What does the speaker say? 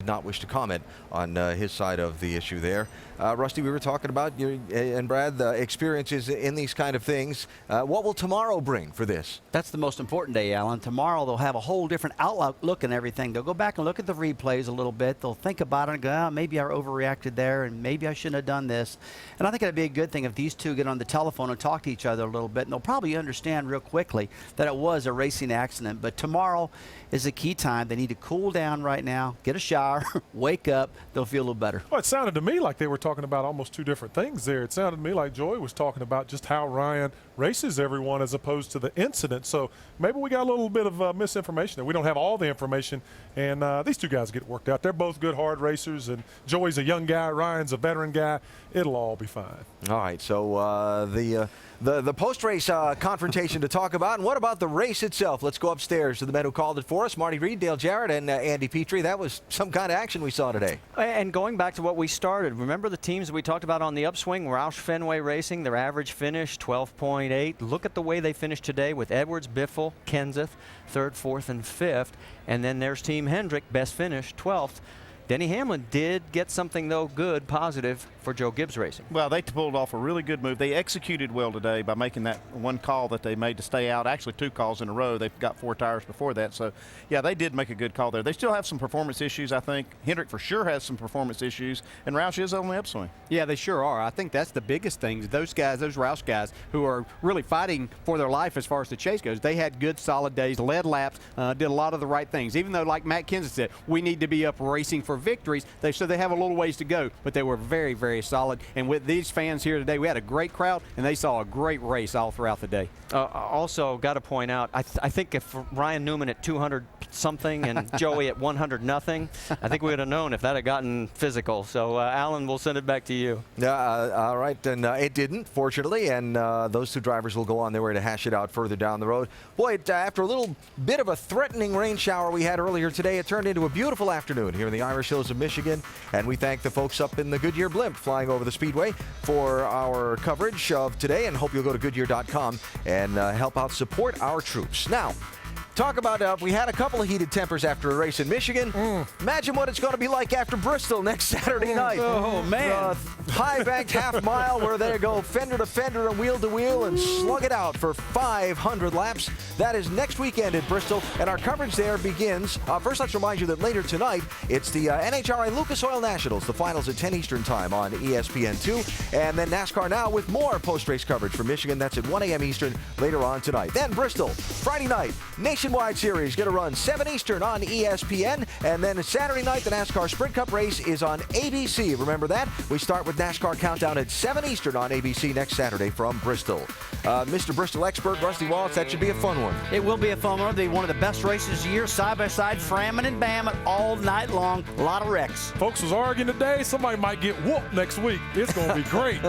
not wish to comment on his side of the issue there. Rusty, we were talking about you and Brad, the experiences in these kind of things. What will tomorrow bring for this? That's the most important day, Alan. Tomorrow they'll have a whole different outlook and everything. They'll go back and look at the replays a little bit. They'll think about it and go, oh, maybe I overreacted there and maybe I shouldn't have done this. And I think it'd be a good thing if these two get on the telephone and talk to each other a little bit. And they'll probably understand real quickly that it was a racing accident. But tomorrow is a key time. They need to cool down right now, get a shower, wake up. They'll feel a little better. Well, it sounded to me like they were talking about almost two different things there. It sounded to me like Joey was talking about just how Ryan races everyone as opposed to the incident. So maybe we got a little bit of misinformation there. We don't have all the information, and these two guys get worked out. They're both good, hard racers, and Joey's a young guy, Ryan's a veteran guy. It'll all be fine. All right, so the post-race confrontation to talk about. And what about the race itself? Let's go upstairs to the men who called it for us, Marty Reed, Dale Jarrett, and Andy Petrie. That was some kind of action we saw today. And going back to what we started, remember the teams we talked about on the upswing? Roush Fenway Racing, their average finish, 12.8. Look at the way they finished today with Edwards, Biffle, Kenseth, 3rd, 4th, and 5th. And then there's Team Hendrick, best finish, 12th. Denny Hamlin did get something, though, good, positive for Joe Gibbs Racing. Well, they pulled off a really good move. They executed well today by making that one call that they made to stay out. Actually, 2 calls in a row. They've got 4 tires before that. So, yeah, they did make a good call there. They still have some performance issues, I think. Hendrick for sure has some performance issues, and Roush is on the upswing. Yeah, they sure are. I think that's the biggest thing. Those guys, those Roush guys, who are really fighting for their life as far as the chase goes, they had good, solid days, led laps, did a lot of the right things. Even though, like Matt Kenseth said, we need to be up racing for victories. They said they have a little ways to go, but they were very, very solid. And with these fans here today, we had a great crowd, and they saw a great race all throughout the day. Also, got to point out, I think if Ryan Newman at 200-something and Joey at 100-0, I think we would have known if that had gotten physical. So, Alan, we'll send it back to you. All right, and it didn't, fortunately, and those two drivers will go on their way to hash it out further down the road. Boy, after a little bit of a threatening rain shower we had earlier today, it turned into a beautiful afternoon here in the Irish Hills of Michigan, and we thank the folks up in the Goodyear blimp flying over the Speedway for our coverage of today, and hope you'll go to Goodyear.com and help out support our troops. Now, talk about we had a couple of heated tempers after a race in Michigan. Imagine what it's going to be like after Bristol next Saturday night. Oh, man. High-banked half mile where they go fender to fender and wheel to wheel and slug it out for 500 laps. That is next weekend at Bristol, and our coverage there begins. First, let's remind you that later tonight, it's the NHRA Lucas Oil Nationals, the finals at 10 Eastern Time on ESPN2, and then NASCAR Now with more post-race coverage from Michigan. That's at 1 a.m. Eastern later on tonight. Then Bristol, Friday night, Nationwide Series going to run 7 Eastern on ESPN, and then Saturday night, the NASCAR Sprint Cup race is on ABC. Remember that? We start with NASCAR Countdown at 7 Eastern on ABC next Saturday from Bristol. Mr. Bristol expert, Rusty Wallace, that should be a fun one. It will be a fun one. It'll be one of the best races of the year, side-by-side, Framin and Bama all night long. A lot of wrecks. Folks was arguing today. Somebody might get whooped next week. It's going to be great.